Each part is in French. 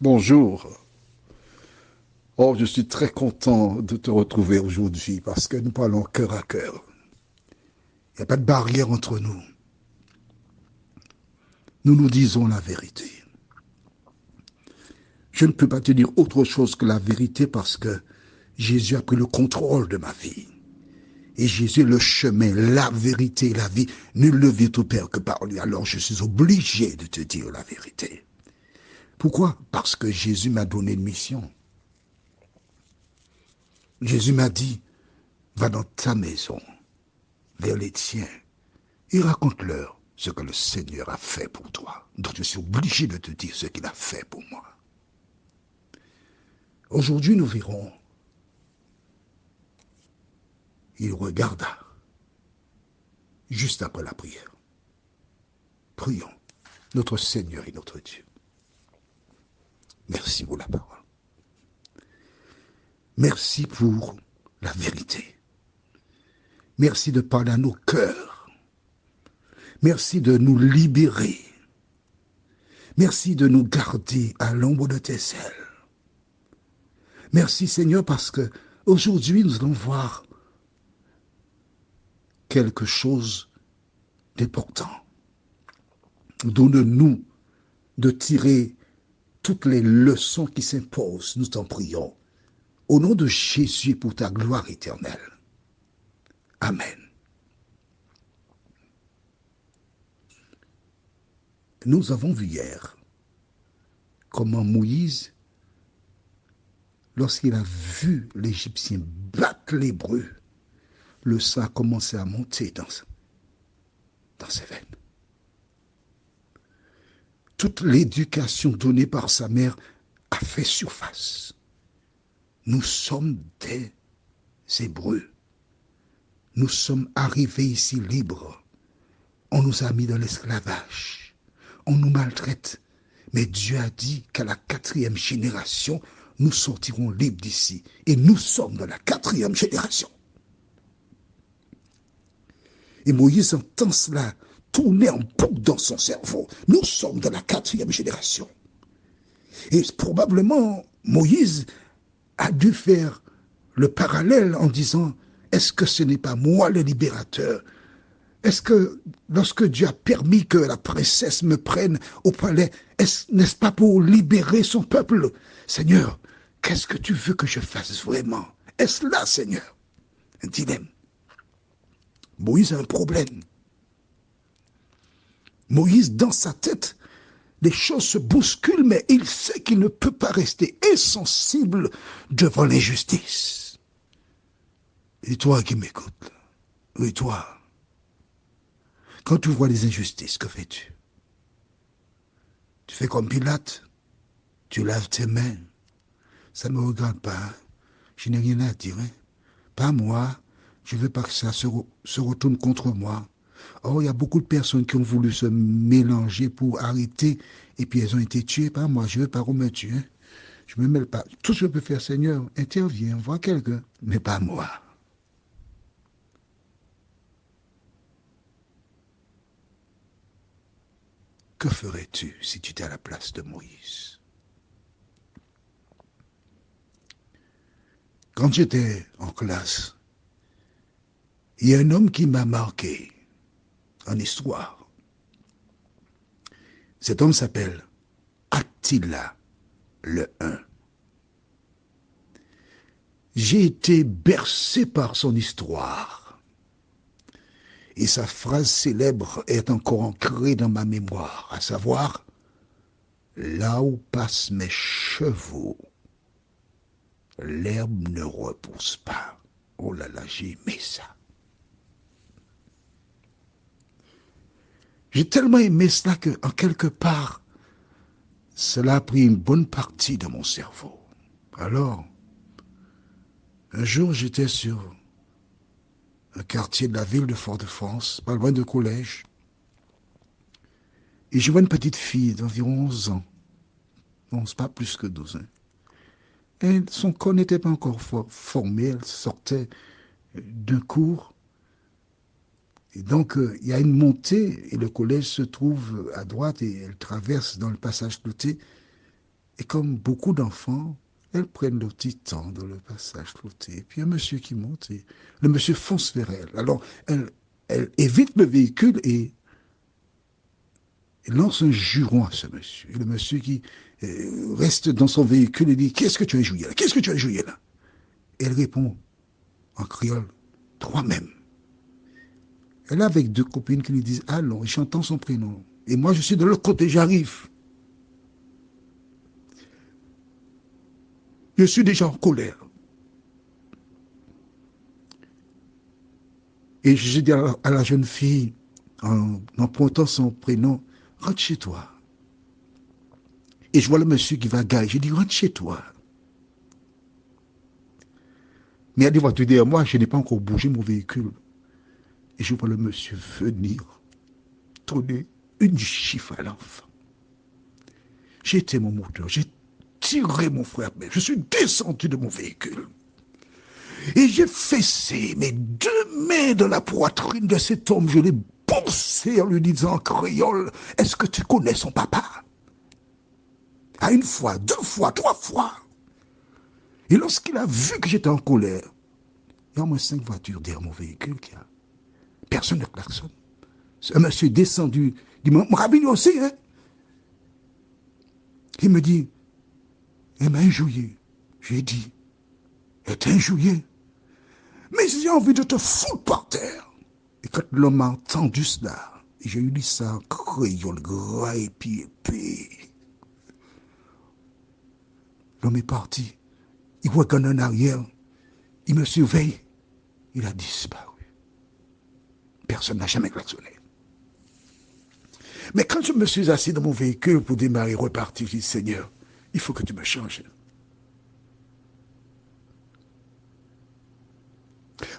Bonjour. Oh, je suis très content de te retrouver aujourd'hui parce que nous parlons cœur à cœur. Il n'y a pas de barrière entre nous. Nous nous disons la vérité. Je ne peux pas te dire autre chose que la vérité parce que Jésus a pris le contrôle de ma vie. Et Jésus est le chemin, la vérité, la vie. Nul ne vient au Père que par lui. Alors je suis obligé de te dire la vérité. Pourquoi? Parce que Jésus m'a donné une mission. Jésus m'a dit, va dans ta maison, vers les tiens, et raconte-leur ce que le Seigneur a fait pour toi. Donc je suis obligé de te dire ce qu'il a fait pour moi. Aujourd'hui, nous verrons. Il regarda juste après la prière. Prions. Notre Seigneur et notre Dieu. Merci pour la parole. Merci pour la vérité. Merci de parler à nos cœurs. Merci de nous libérer. Merci de nous garder à l'ombre de tes ailes. Merci Seigneur parce que aujourd'hui nous allons voir quelque chose d'important. Donne-nous de tirer toutes les leçons qui s'imposent, nous t'en prions. Au nom de Jésus pour ta gloire éternelle. Amen. Nous avons vu hier comment Moïse, lorsqu'il a vu l'Égyptien battre l'Hébreu, le sang a commencé à monter dans ses veines. Toute l'éducation donnée par sa mère a fait surface. Nous sommes des Hébreux. Nous sommes arrivés ici libres. On nous a mis dans l'esclavage. On nous maltraite. Mais Dieu a dit qu'à la 4e génération, nous sortirons libres d'ici. Et nous sommes dans la 4e génération. Et Moïse entend cela tourner en boucle dans son cerveau. Nous sommes dans la 4e génération. Et probablement, Moïse a dû faire le parallèle en disant, est-ce que ce n'est pas moi le libérateur? Est-ce que lorsque Dieu a permis que la princesse me prenne au palais, n'est-ce pas pour libérer son peuple? Seigneur, qu'est-ce que tu veux que je fasse vraiment? Est-ce là, Seigneur? Un dilemme. Moïse a un problème. Moïse, dans sa tête, les choses se bousculent, mais il sait qu'il ne peut pas rester insensible devant l'injustice. Et toi qui m'écoutes, oui toi, quand tu vois les injustices, que fais-tu? Tu fais comme Pilate, tu laves tes mains. Ça ne me regarde pas, je n'ai rien à dire. Pas moi, je ne veux pas que ça se retourne contre moi. Or, il y a beaucoup de personnes qui ont voulu se mélanger pour arrêter, et puis elles ont été tuées. Pas moi, je ne veux pas qu'on me tue. Je ne me mêle pas. Tout ce que je peux faire, Seigneur, interviens, vois quelqu'un, mais pas moi. Que ferais-tu si tu étais à la place de Moïse? Quand j'étais en classe, il y a un homme qui m'a marqué en histoire. Cet homme s'appelle Attila le Hun. J'ai été bercé par son histoire. Et sa phrase célèbre est encore ancrée dans ma mémoire, à savoir, là où passent mes chevaux, l'herbe ne repousse pas. Oh là là, j'ai aimé ça. J'ai tellement aimé cela qu'en quelque part, cela a pris une bonne partie de mon cerveau. Alors, un jour, j'étais sur un quartier de la ville de Fort-de-France, pas loin de collège, et je vois une petite fille d'environ 11 ans, 11, pas plus que 12 ans. Et son corps n'était pas encore formé, elle sortait d'un cours. Et donc, il y a une montée, et le collège se trouve à droite, et elle traverse dans le passage clouté. Et comme beaucoup d'enfants, elles prennent leur petit temps dans le passage clôté. Et puis un monsieur qui monte et le monsieur fonce vers elle. Alors elle évite le véhicule et lance un juron à ce monsieur. Et le monsieur qui reste dans son véhicule et dit, qu'est-ce que tu as joué là? Qu'est-ce que tu as joué là? Et elle répond en créole, toi-même. Elle est avec deux copines qui lui disent, allons, et chantant son prénom. Et moi, je suis de l'autre côté, j'arrive. Je suis déjà en colère. Et j'ai dit à la jeune fille, en empruntant son prénom, rentre chez toi. Et je vois le monsieur qui va garer. J'ai dit, rentre chez toi. Mais il y a des voitures derrière moi, je n'ai pas encore bougé mon véhicule. Et je vois le monsieur venir donner une gifle à l'enfant. J'ai été mon moteur, j'ai tiré mon frère, mais je suis descendu de mon véhicule. Et j'ai fessé mes deux mains dans la poitrine de cet homme. Je l'ai poussé en lui disant en créole, est-ce que tu connais son papa? À une fois, deux fois, trois fois. Et lorsqu'il a vu que j'étais en colère, il y a au moins 5 voitures derrière mon véhicule qui a. Personne ne klaxonne. Un monsieur descendu, il dit, mon rabine aussi, hein? Il me dit, elle m'a injouillé. J'ai dit, elle t'a injouillé. Mais j'ai envie de te foutre par terre. Et quand l'homme a entendu cela, j'ai eu dit ça en créole, gras et puis épais. L'homme est parti. Il regarde en arrière. Il me surveille. Il a disparu. Personne n'a jamais klaxonné. Mais quand je me suis assis dans mon véhicule pour démarrer et repartir, j'ai dit, Seigneur, il faut que tu me changes.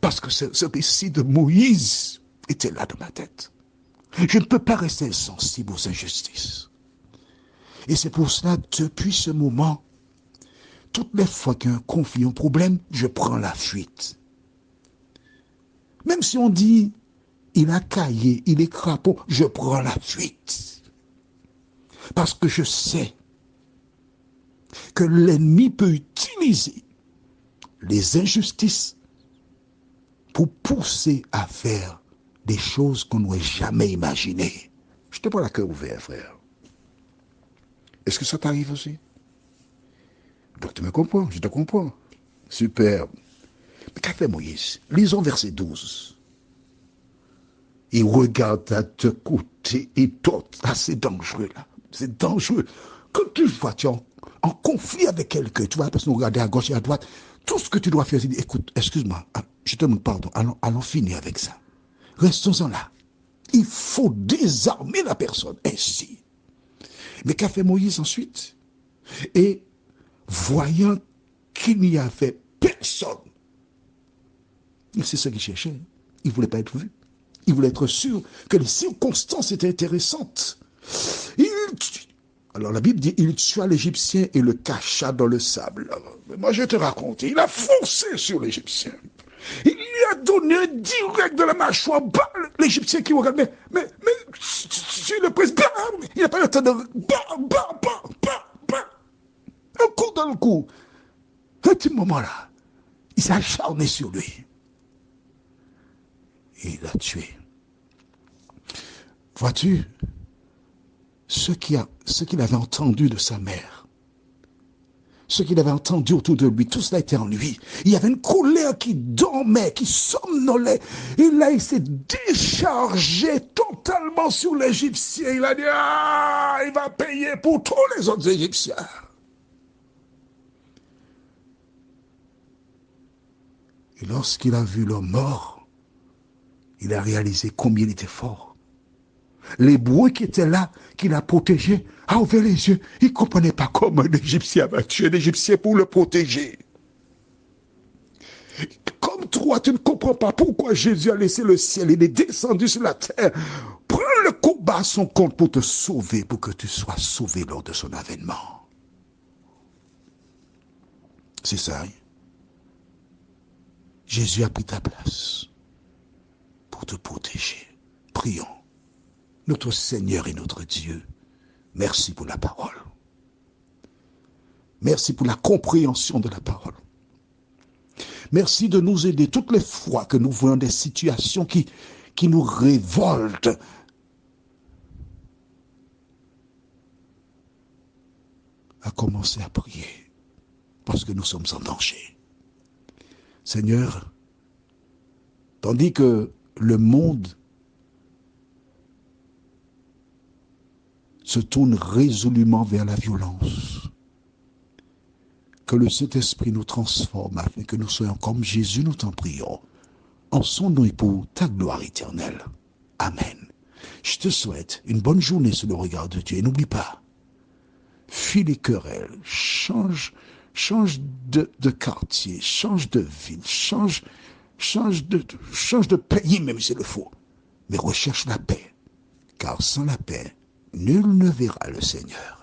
Parce que ce récit de Moïse était là dans ma tête. Je ne peux pas rester insensible aux injustices. Et c'est pour cela, depuis ce moment, toutes les fois qu'il y a un conflit, un problème, je prends la fuite. Même si on dit, il a caillé, il est crapaud, je prends la fuite. Parce que je sais que l'ennemi peut utiliser les injustices pour pousser à faire des choses qu'on n'aurait jamais imaginées. Je te prends la cœur ouvert, frère. Est-ce que ça t'arrive aussi? Donc tu me comprends, je te comprends. Superbe. Mais qu'a fait Moïse? Lisons verset 12. Il regarde à deux côtés et d'autres. Ah, c'est dangereux là. C'est dangereux. Quand tu vois, tu es en conflit avec quelqu'un, tu vois la personne regarder à gauche et à droite, tout ce que tu dois faire, c'est dire, écoute, excuse-moi, je te demande pardon, allons finir avec ça. Restons-en là. Il faut désarmer la personne ainsi. Mais qu'a fait Moïse ensuite? Et voyant qu'il n'y avait personne, c'est ce qu'il cherchait. Il ne voulait pas être vu. Il voulait être sûr que les circonstances étaient intéressantes. Alors la Bible dit, il tua l'Égyptien et le cacha dans le sable. Moi je vais te raconter, il a foncé sur l'Égyptien. Il lui a donné direct de la mâchoire, l'Égyptien qui regarde, mais, sur le président, il n'a pas le temps de, un coup dans le cou. À ce moment-là, il s'est acharné sur lui. Et il l'a tué. Vois-tu, ce qu'il avait entendu de sa mère, ce qu'il avait entendu autour de lui, tout cela était en lui. Il y avait une colère qui dormait, qui somnolait. Et là, il s'est déchargé totalement sur l'Égyptien. Il a dit, ah, il va payer pour tous les autres Égyptiens. Et lorsqu'il a vu l'homme mort, il a réalisé combien il était fort. L'Hébreu qui était là, qui l'a protégé, a ouvert les yeux. Il ne comprenait pas comment un Égyptien va tuer un Égyptien pour le protéger. Comme toi, tu ne comprends pas pourquoi Jésus a laissé le ciel, il est descendu sur la terre. Prends le combat à son compte pour te sauver, pour que tu sois sauvé lors de son avènement. C'est ça. Hein? Jésus a pris ta place pour te protéger. Prions. Notre Seigneur et notre Dieu, merci pour la parole. Merci pour la compréhension de la parole. Merci de nous aider toutes les fois que nous voyons des situations qui nous révoltent. À commencer à prier parce que nous sommes en danger. Seigneur, tandis que le monde se tourne résolument vers la violence, que le Saint-Esprit nous transforme afin que nous soyons comme Jésus, nous t'en prions, en son nom et pour ta gloire éternelle. Amen. Je te souhaite une bonne journée sous le regard de Dieu. Et n'oublie pas, fuis les querelles, change de quartier, change de ville, change de pays même s'il le faut. Mais recherche la paix, car sans la paix, nul ne verra le Seigneur.